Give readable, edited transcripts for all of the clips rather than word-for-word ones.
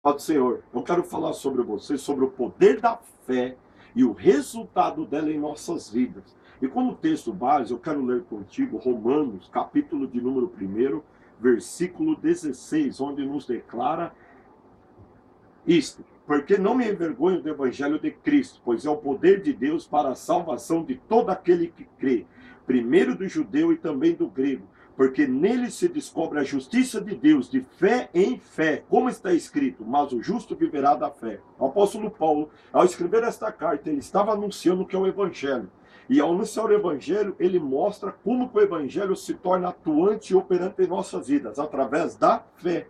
Ó Senhor, eu quero falar sobre você, sobre o poder da fé e o resultado dela em nossas vidas. E como texto base, eu quero ler contigo Romanos, capítulo de número 1, versículo 16, onde nos declara isto: porque não me envergonho do evangelho de Cristo, pois é o poder de Deus para a salvação de todo aquele que crê, primeiro do judeu e também do grego, porque nele se descobre a justiça de Deus, de fé em fé, como está escrito: mas o justo viverá da fé. O apóstolo Paulo, ao escrever esta carta, ele estava anunciando o que é o evangelho. E ao anunciar o evangelho, ele mostra como que o evangelho se torna atuante e operante em nossas vidas, através da fé.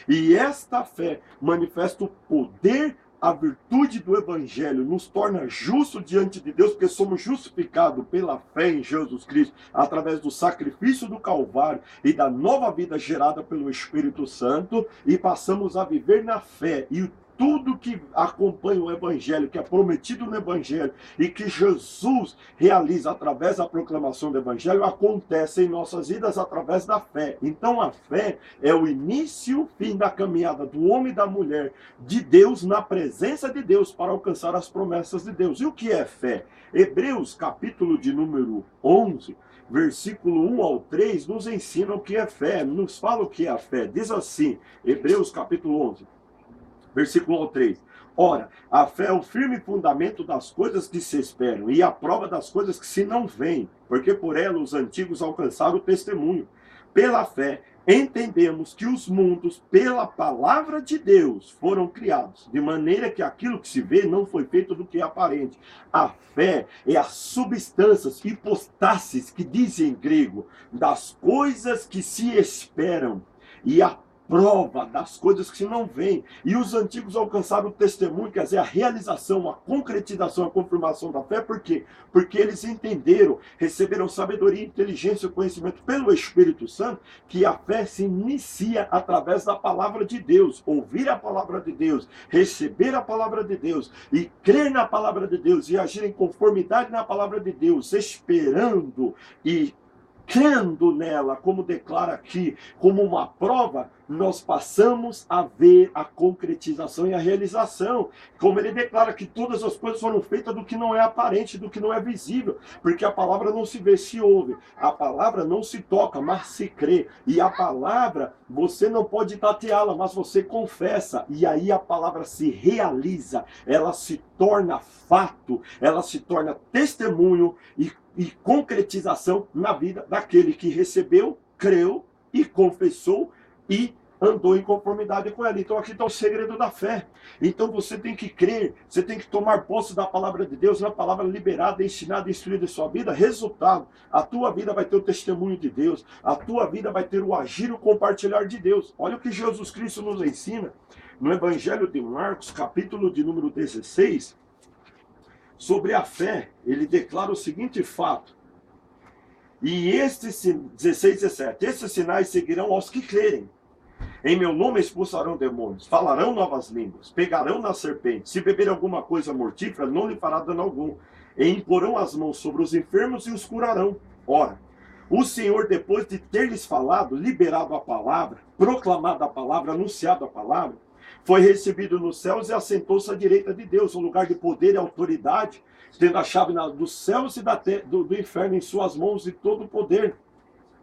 E esta fé manifesta o poder, a virtude do Evangelho, nos torna justos diante de Deus, porque somos justificados pela fé em Jesus Cristo, através do sacrifício do Calvário e da nova vida gerada pelo Espírito Santo, e passamos a viver na fé. E tudo que acompanha o Evangelho, que é prometido no Evangelho, e que Jesus realiza através da proclamação do Evangelho, acontece em nossas vidas através da fé. Então a fé é o início e o fim da caminhada do homem e da mulher de Deus, na presença de Deus, para alcançar as promessas de Deus. E o que é fé? Hebreus, capítulo de número 11, versículo 1 ao 3, nos ensina o que é fé, nos fala o que é a fé. Diz assim, Hebreus, capítulo 11, versículo 1 ao 3. Ora, a fé é o firme fundamento das coisas que se esperam e a prova das coisas que se não veem, porque por ela os antigos alcançaram o testemunho. Pela fé, entendemos que os mundos, pela palavra de Deus, foram criados, de maneira que aquilo que se vê não foi feito do que é aparente. A fé é as substâncias, hipostásis, que diz em grego, das coisas que se esperam, e a prova das coisas que se não veem. E os antigos alcançaram o testemunho, quer dizer, a realização, a concretização, a confirmação da fé. Por quê? Porque eles entenderam, receberam sabedoria, inteligência e conhecimento pelo Espírito Santo, que a fé se inicia através da palavra de Deus. Ouvir a palavra de Deus, receber a palavra de Deus e crer na palavra de Deus e agir em conformidade na palavra de Deus, esperando e crendo nela, como declara aqui, como uma prova, nós passamos a ver a concretização e a realização. Como ele declara que todas as coisas foram feitas do que não é aparente, do que não é visível, porque a palavra não se vê, se ouve. A palavra não se toca, mas se crê. E a palavra, você não pode tateá-la, mas você confessa. E aí a palavra se realiza, ela se torna fato, ela se torna testemunho e concretização na vida daquele que recebeu, creu e confessou e andou em conformidade com ela. Então aqui está o segredo da fé. Então você tem que crer, você tem que tomar posse da palavra de Deus, na palavra liberada, ensinada, instruída em sua vida. Resultado, a tua vida vai ter o testemunho de Deus, a tua vida vai ter o agir e o compartilhar de Deus. Olha o que Jesus Cristo nos ensina no Evangelho de Marcos, capítulo de número 16, sobre a fé. Ele declara o seguinte fato: e estes 16, 17, estes sinais seguirão aos que crerem. Em meu nome expulsarão demônios, falarão novas línguas, pegarão na serpente, se beber alguma coisa mortífera, não lhe fará dano algum, e imporão as mãos sobre os enfermos e os curarão. Ora, o Senhor, depois de ter lhes falado, liberado a palavra, proclamado a palavra, anunciado a palavra, foi recebido nos céus e assentou-se à direita de Deus, um lugar de poder e autoridade, tendo a chave dos céus e do inferno em suas mãos e todo o poder.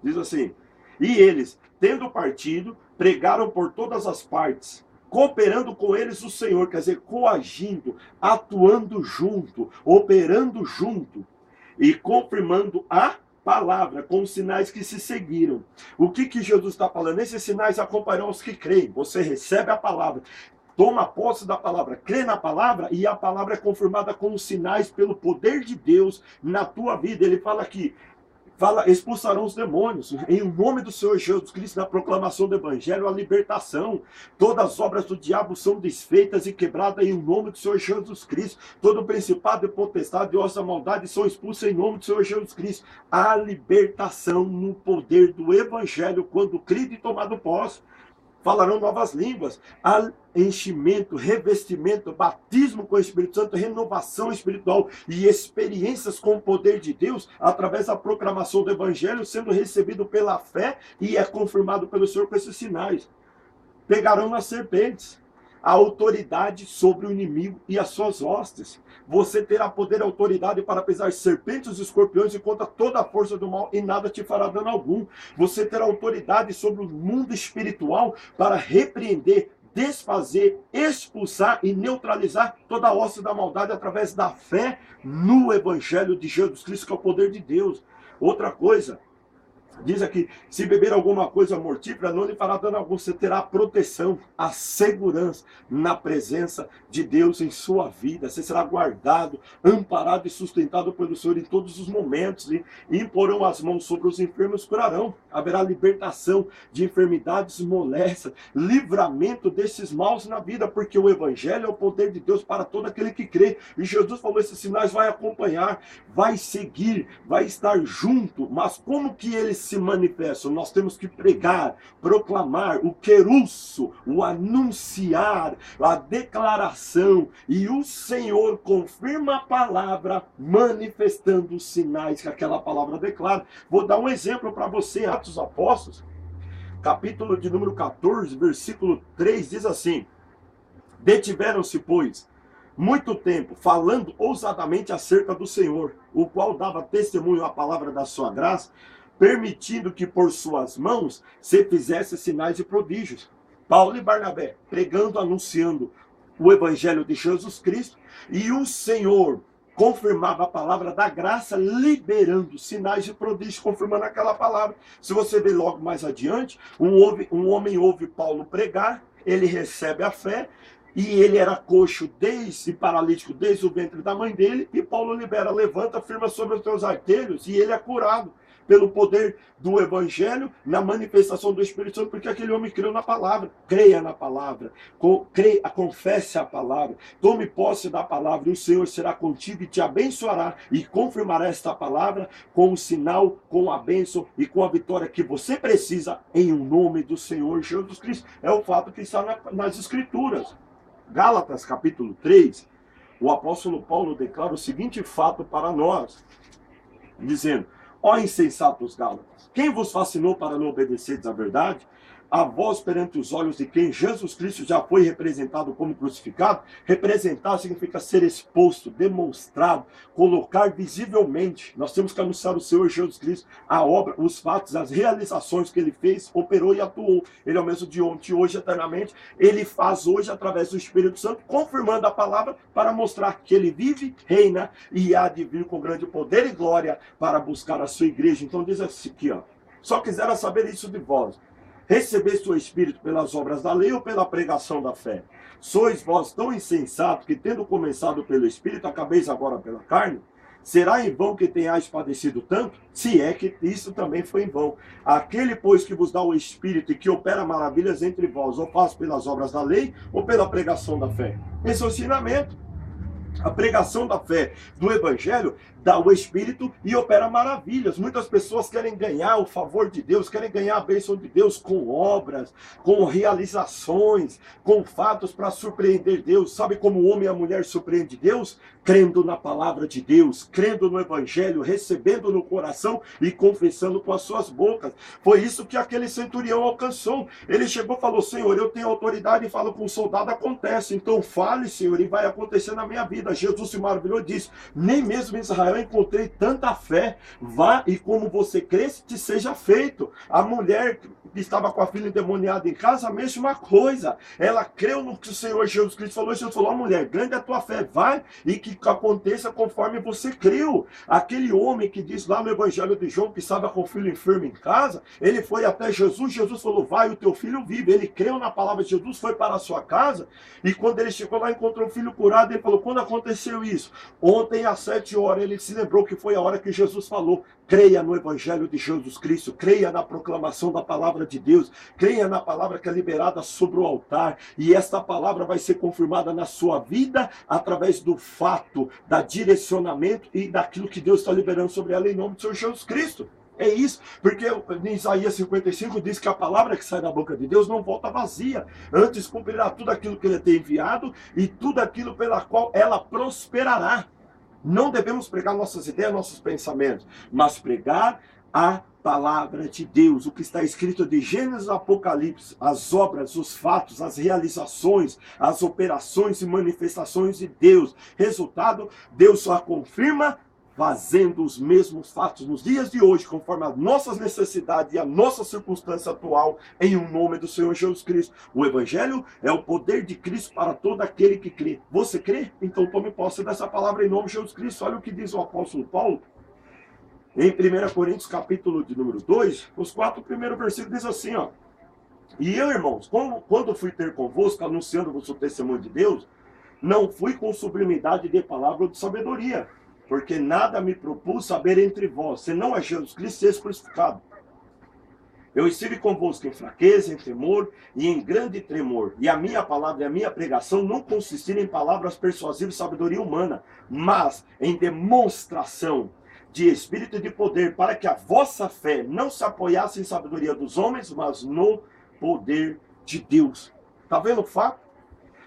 Diz assim: e eles, tendo partido, pregaram por todas as partes, cooperando com eles o Senhor, quer dizer, coagindo, atuando junto, operando junto e confirmando a palavra, com os sinais que se seguiram. O que Jesus está falando? Esses sinais acompanharão os que creem. Você recebe a palavra, toma posse da palavra, crê na palavra, e a palavra é confirmada com os sinais pelo poder de Deus na tua vida. Ele fala aqui, expulsarão os demônios, em nome do Senhor Jesus Cristo, na proclamação do Evangelho, a libertação. Todas as obras do diabo são desfeitas e quebradas em nome do Senhor Jesus Cristo. Todo principado e potestade e ossa da maldade são expulsos em nome do Senhor Jesus Cristo. A libertação no poder do Evangelho, quando crido e tomado posse. Falarão novas línguas, enchimento, revestimento, batismo com o Espírito Santo, renovação espiritual e experiências com o poder de Deus, através da proclamação do Evangelho, sendo recebido pela fé e é confirmado pelo Senhor com esses sinais. Pegarão nas serpentes. a autoridade sobre o inimigo e as suas hostes. Você terá poder e autoridade para pisar serpentes e escorpiões e contra toda a força do mal e nada te fará dano algum. Você terá autoridade sobre o mundo espiritual para repreender, desfazer, expulsar e neutralizar toda a hoste da maldade através da fé no Evangelho de Jesus Cristo, que é o poder de Deus. Outra coisa, diz aqui, se beber alguma coisa mortífera, não lhe fará dano algum. Você terá a proteção, a segurança na presença de Deus em sua vida. Você será guardado, amparado e sustentado pelo Senhor em todos os momentos. E imporão as mãos sobre os enfermos, curarão. Haverá libertação de enfermidades molestas, livramento desses maus na vida, porque o Evangelho é o poder de Deus para todo aquele que crê. E Jesus falou, esses sinais vai acompanhar, vai seguir, vai estar junto. Mas como que eles se manifestam? Nós temos que pregar, proclamar, o querusso, o anunciar, a declaração, e o Senhor confirma a palavra, manifestando os sinais que aquela palavra declara. Vou dar um exemplo para você, Atos dos Apóstolos, capítulo de número 14, versículo 3, diz assim: detiveram-se, pois, muito tempo, falando ousadamente acerca do Senhor, o qual dava testemunho à palavra da sua graça, permitindo que por suas mãos se fizesse sinais e prodígios. Paulo e Barnabé, pregando, anunciando o Evangelho de Jesus Cristo, e o Senhor confirmava a palavra da graça, liberando sinais e prodígios, confirmando aquela palavra. Se você ver logo mais adiante, um homem ouve Paulo pregar, ele recebe a fé, e ele era coxo e paralítico desde o ventre da mãe dele, e Paulo libera, levanta, firma sobre os teus artelhos, e ele é curado pelo poder do Evangelho, na manifestação do Espírito Santo, porque aquele homem creu na palavra. Creia na palavra, confesse a palavra, tome posse da palavra, e o Senhor será contigo e te abençoará, e confirmará esta palavra com o sinal, com a bênção e com a vitória que você precisa, em nome do Senhor Jesus Cristo. É o fato que está nas Escrituras. Gálatas capítulo 3, o apóstolo Paulo declara o seguinte fato para nós, dizendo: ó insensatos Gálatas, quem vos fascinou para não obedeceres à verdade? A vós perante os olhos de quem Jesus Cristo já foi representado como crucificado. Representar significa ser exposto, demonstrado, colocar visivelmente. Nós temos que anunciar o Senhor Jesus Cristo, a obra, os fatos, as realizações que ele fez, operou e atuou. Ele é o mesmo de ontem, hoje, eternamente. Ele faz hoje através do Espírito Santo, confirmando a palavra para mostrar que ele vive, reina e há de vir com grande poder e glória para buscar a sua igreja. Então diz assim aqui, ó: só quisera saber isso de vós. Recebeste o Espírito pelas obras da lei ou pela pregação da fé? Sois vós tão insensatos que, tendo começado pelo Espírito, acabeis agora pela carne? Será em vão que tenhais padecido tanto? Se é que isso também foi em vão. Aquele, pois, que vos dá o Espírito e que opera maravilhas entre vós, ou faz pelas obras da lei ou pela pregação da fé? Esse é o ensinamento. A pregação da fé, do Evangelho, dá o Espírito e opera maravilhas. Muitas pessoas querem ganhar o favor de Deus, querem ganhar a bênção de Deus com obras, com realizações, com fatos para surpreender Deus. Sabe como o homem e a mulher surpreendem Deus? Crendo na palavra de Deus, crendo no Evangelho, recebendo no coração e confessando com as suas bocas. Foi isso que aquele centurião alcançou. Ele chegou e falou: Senhor, eu tenho autoridade e falo com o soldado, acontece. Então fale, Senhor, e vai acontecer na minha vida. Jesus se maravilhou e disse: nem mesmo em Israel encontrei tanta fé. Vá e como você crê, te seja feito. A mulher que estava com a filha endemoniada em casa, a mesma coisa. Ela creu no que o Senhor Jesus Cristo falou. Jesus falou: mulher, grande é a tua fé, vai e que aconteça conforme você creu. Aquele homem que diz lá no Evangelho de João que estava com o filho enfermo em casa, ele foi até Jesus, Jesus falou: vai, o teu filho vive. Ele creu na palavra de Jesus, foi para a sua casa, e quando ele chegou lá, encontrou o filho curado. Ele falou: quando aconteceu isso? Ontem às 7 horas. Ele se lembrou que foi a hora que Jesus falou: creia no Evangelho de Jesus Cristo, creia na proclamação da palavra de Deus, creia na palavra que é liberada sobre o altar, e esta palavra vai ser confirmada na sua vida através do fato, da direcionamento e daquilo que Deus está liberando sobre ela em nome do Senhor Jesus Cristo. É isso, porque em Isaías 55 diz que a palavra que sai da boca de Deus não volta vazia, antes cumprirá tudo aquilo que ele tem enviado e tudo aquilo pela qual ela prosperará. Não devemos pregar nossas ideias, nossos pensamentos, mas pregar a palavra de Deus, o que está escrito de Gênesis a Apocalipse, as obras, os fatos, as realizações, as operações e manifestações de Deus. Resultado, Deus só confirma fazendo os mesmos fatos nos dias de hoje, conforme as nossas necessidades e a nossa circunstância atual, em um nome do Senhor Jesus Cristo. O Evangelho é o poder de Cristo para todo aquele que crê. Você crê? Então tome posse dessa palavra em nome de Jesus Cristo. Olha o que diz o apóstolo Paulo. Em 1 Coríntios, capítulo de número 2, os 4 primeiros versículos diz assim, ó. E eu, irmãos, quando fui ter convosco, anunciando-vos o testemunho de Deus, não fui com sublimidade de palavra ou de sabedoria, porque nada me propus saber entre vós, senão a Jesus Cristo seja crucificado. Eu estive convosco em fraqueza, em temor e em grande tremor. E a minha palavra e a minha pregação não consistiram em palavras persuasivas e sabedoria humana, mas em demonstração de espírito e de poder, para que a vossa fé não se apoiasse em sabedoria dos homens, mas no poder de Deus. Está vendo o fato?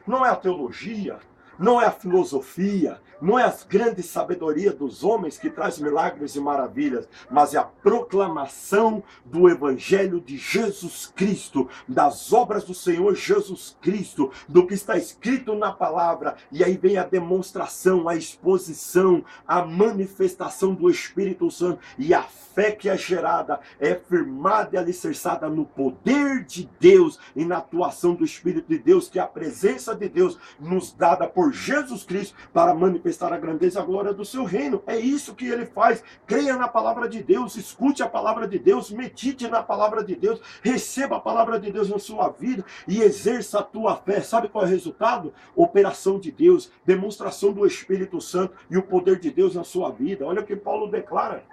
Não é a teologia, não é a filosofia, não é a grande sabedoria dos homens que traz milagres e maravilhas, mas é a proclamação do Evangelho de Jesus Cristo, das obras do Senhor Jesus Cristo, do que está escrito na palavra. E aí vem a demonstração, a exposição, a manifestação do Espírito Santo. E a fé que é gerada é firmada e alicerçada no poder de Deus e na atuação do Espírito de Deus, que é a presença de Deus nos dada por Jesus Cristo para manifestar a grandeza e a glória do seu reino. É isso que ele faz. Creia na palavra de Deus, escute a palavra de Deus, medite na palavra de Deus, receba a palavra de Deus na sua vida e exerça a tua fé. Sabe qual é o resultado? Operação de Deus, demonstração do Espírito Santo e o poder de Deus na sua vida. Olha o que Paulo declara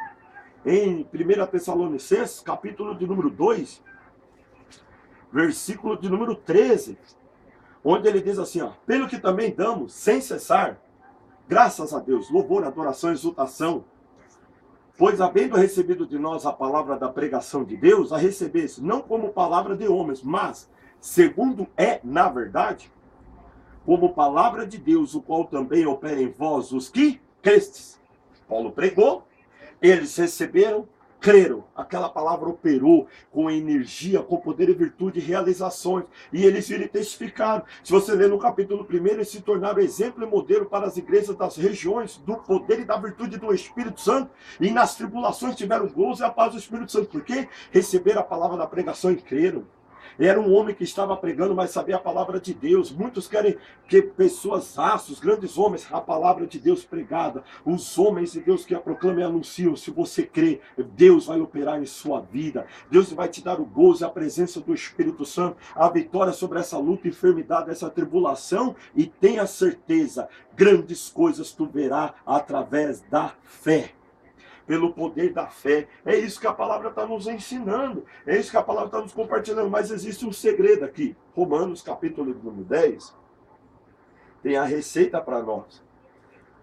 em 1 Tessalonicenses, capítulo de número 2, versículo de número 13, onde ele diz assim, ó, pelo que também damos, sem cessar, graças a Deus, louvor, adoração, exultação, pois havendo recebido de nós a palavra da pregação de Deus, a recebesse não como palavra de homens, mas, segundo é na verdade, como palavra de Deus, o qual também opera em vós os que crestes. Paulo pregou, eles receberam, creram. Aquela palavra operou com energia, com poder e virtude e realizações. E eles viram e testificaram. Se você ler no capítulo 1, eles se tornaram exemplo e modelo para as igrejas das regiões do poder e da virtude do Espírito Santo. E nas tribulações tiveram gozo e a paz do Espírito Santo. Por quê? Receberam a palavra da pregação e creram. Era um homem que estava pregando, mas sabia a palavra de Deus. Muitos querem que pessoas astros, grandes homens, a palavra de Deus pregada. Os homens de Deus que a proclamam e anunciam. Se você crê, Deus vai operar em sua vida. Deus vai te dar o gozo e a presença do Espírito Santo, a vitória sobre essa luta, enfermidade, essa tribulação. E tenha certeza, grandes coisas tu verás através da fé. Pelo poder da fé. É isso que a palavra está nos ensinando. É isso que a palavra está nos compartilhando. Mas existe um segredo aqui. Romanos, capítulo número 10, tem a receita para nós.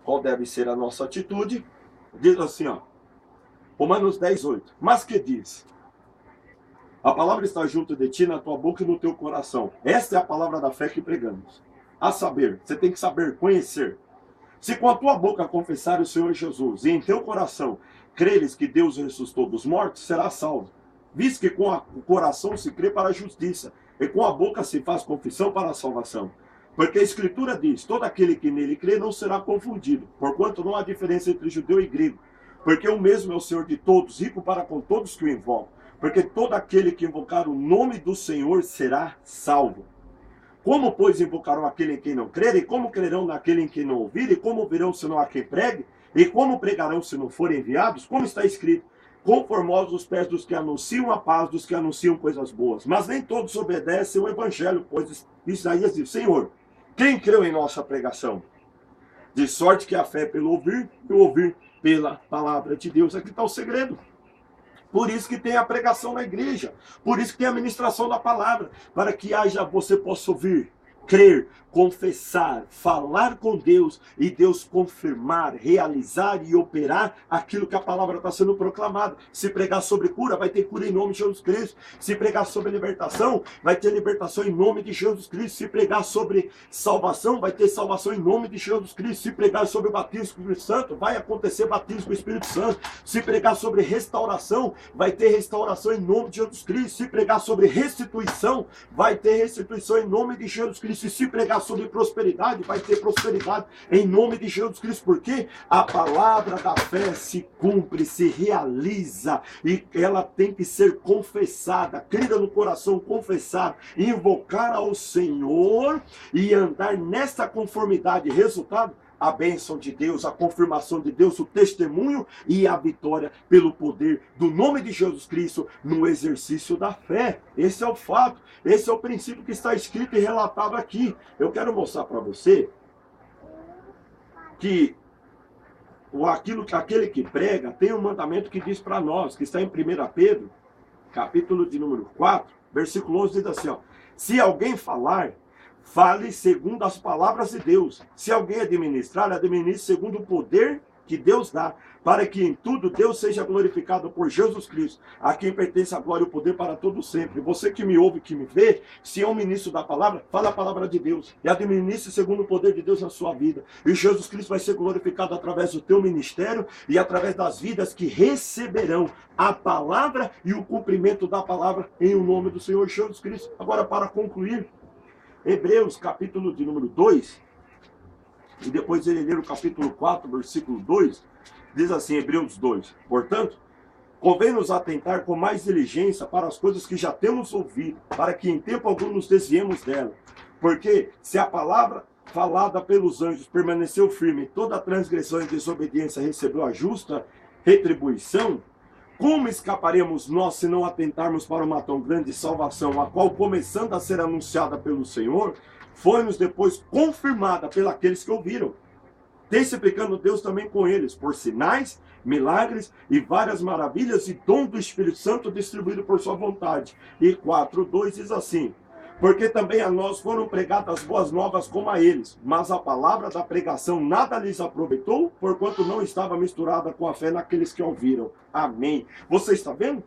Qual deve ser a nossa atitude? Diz assim, ó. Romanos 10, 8. Mas que diz? A palavra está junto de ti, na tua boca e no teu coração. Esta é a palavra da fé que pregamos. A saber, você tem que saber, conhecer. Se com a tua boca confessar o Senhor Jesus e em teu coração creres que Deus ressuscitou dos mortos, serás salvo. Visto que com o coração se crê para a justiça e com a boca se faz confissão para a salvação. Porque a Escritura diz, todo aquele que nele crê não será confundido, porquanto não há diferença entre judeu e grego. Porque o mesmo é o Senhor de todos, rico para com todos que o invocam. Porque todo aquele que invocar o nome do Senhor será salvo. Como, pois, invocarão aquele em quem não crer? E como crerão naquele em quem não ouvir? E como ouvirão se não há quem pregue? E como pregarão se não forem enviados? Como está escrito, conformosos os pés dos que anunciam a paz, dos que anunciam coisas boas. Mas nem todos obedecem o evangelho, pois Isaías diz, Senhor, quem creu em nossa pregação? De sorte que a fé é pelo ouvir, e o ouvir pela palavra de Deus. Aqui está o segredo. Por isso que tem a pregação na igreja. Por isso que tem a ministração da palavra. Para que haja, você possa ouvir, crer, confessar, falar com Deus e Deus confirmar, realizar e operar aquilo que a palavra está sendo proclamada. Se pregar sobre cura, vai ter cura em nome de Jesus Cristo. Se pregar sobre libertação, vai ter libertação em nome de Jesus Cristo. Se pregar sobre salvação, vai ter salvação em nome de Jesus Cristo. Se pregar sobre batismo com o Espírito Santo, vai acontecer batismo com o Espírito Santo. Se pregar sobre restauração, vai ter restauração em nome de Jesus Cristo. Se pregar sobre restituição, vai ter restituição em nome de Jesus Cristo. E se pregar sobre prosperidade, vai ter prosperidade em nome de Jesus Cristo, porque a palavra da fé se cumpre, se realiza, e ela tem que ser confessada, crida no coração, confessar, invocar ao Senhor e andar nessa conformidade. Resultado, a bênção de Deus, a confirmação de Deus, o testemunho e a vitória pelo poder do nome de Jesus Cristo no exercício da fé. Esse é o fato, esse é o princípio que está escrito e relatado aqui. Eu quero mostrar para você que aquele que prega tem um mandamento que diz para nós, que está em 1 Pedro, capítulo de número 4, versículo 11, diz assim, ó: se alguém falar, fale segundo as palavras de Deus. Se alguém administrar, administre segundo o poder que Deus dá, para que em tudo Deus seja glorificado por Jesus Cristo, a quem pertence a glória e o poder para todo sempre. Você que me ouve, que me vê, se é um ministro da palavra, fala a palavra de Deus e administre segundo o poder de Deus na sua vida. E Jesus Cristo vai ser glorificado através do teu ministério e através das vidas que receberão a palavra e o cumprimento da palavra em o nome do Senhor Jesus Cristo. Agora, para concluir, Hebreus, capítulo de número 2, e depois ele ler o capítulo 4, versículo 2, diz assim, Hebreus 2, portanto, convém-nos atentar com mais diligência para as coisas que já temos ouvido, para que em tempo algum nos desviemos dela. Porque se a palavra falada pelos anjos permaneceu firme, toda a transgressão e desobediência recebeu a justa retribuição, como escaparemos nós se não atentarmos para uma tão grande salvação, a qual, começando a ser anunciada pelo Senhor, foi-nos depois confirmada pelos que ouviram, testificando Deus também com eles, por sinais, milagres e várias maravilhas e dom do Espírito Santo distribuído por sua vontade. E 4:2 diz assim, porque também a nós foram pregadas boas novas como a eles, mas a palavra da pregação nada lhes aproveitou, porquanto não estava misturada com a fé naqueles que ouviram. Amém. Você está vendo?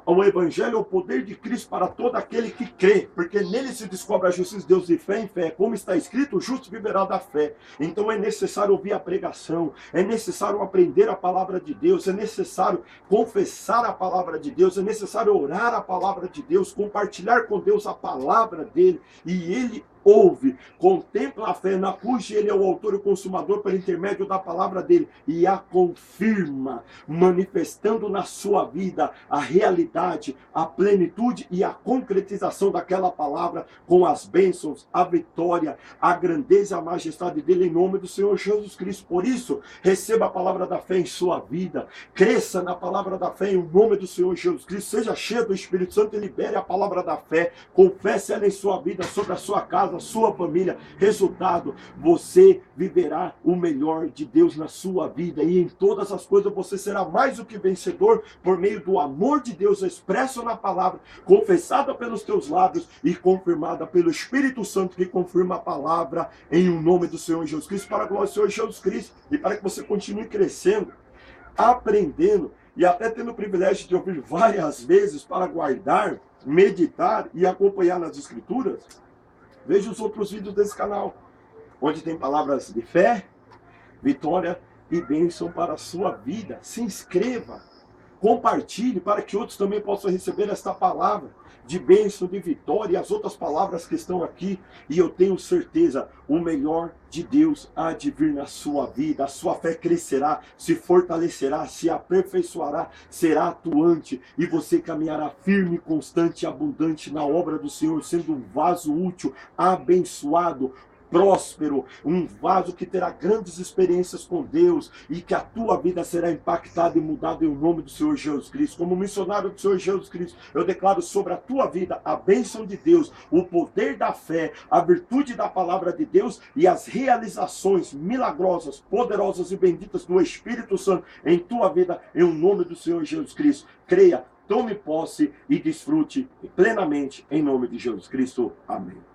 O Evangelho é o poder de Cristo para todo aquele que crê, porque nele se descobre a justiça de Deus de fé em fé. Como está escrito, o justo viverá da fé. Então é necessário ouvir a pregação, é necessário aprender a palavra de Deus, é necessário confessar a palavra de Deus, é necessário orar a palavra de Deus, compartilhar com Deus a palavra dele, e ele ouve, contempla a fé na cuja ele é o autor e o consumador por intermédio da palavra dele e a confirma, manifestando na sua vida a realidade, a plenitude e a concretização daquela palavra com as bênçãos, a vitória, a grandeza e a majestade dele em nome do Senhor Jesus Cristo. Por isso, receba a palavra da fé em sua vida, cresça na palavra da fé em nome do Senhor Jesus Cristo, seja cheio do Espírito Santo e libere a palavra da fé, confesse ela em sua vida, sobre a sua casa, a sua família. Resultado, você viverá o melhor de Deus na sua vida, e em todas as coisas você será mais do que vencedor por meio do amor de Deus expresso na palavra, confessada pelos teus lábios e confirmada pelo Espírito Santo que confirma a palavra em o nome do Senhor Jesus Cristo, para a glória do Senhor Jesus Cristo, e para que você continue crescendo, aprendendo e até tendo o privilégio de ouvir várias vezes para guardar, meditar e acompanhar nas Escrituras. Veja os outros vídeos desse canal, onde tem palavras de fé, vitória e bênção para a sua vida. Se inscreva, compartilhe para que outros também possam receber esta palavra de bênção, de vitória e as outras palavras que estão aqui. E eu tenho certeza, o melhor de Deus há de vir na sua vida. A sua fé crescerá, se fortalecerá, se aperfeiçoará, será atuante e você caminhará firme, constante e abundante na obra do Senhor, sendo um vaso útil, abençoado, próspero, um vaso que terá grandes experiências com Deus e que a tua vida será impactada e mudada em nome do Senhor Jesus Cristo. Como missionário do Senhor Jesus Cristo, eu declaro sobre a tua vida a bênção de Deus, o poder da fé, a virtude da palavra de Deus e as realizações milagrosas, poderosas e benditas do Espírito Santo em tua vida, em nome do Senhor Jesus Cristo. Creia, tome posse e desfrute plenamente em nome de Jesus Cristo. Amém.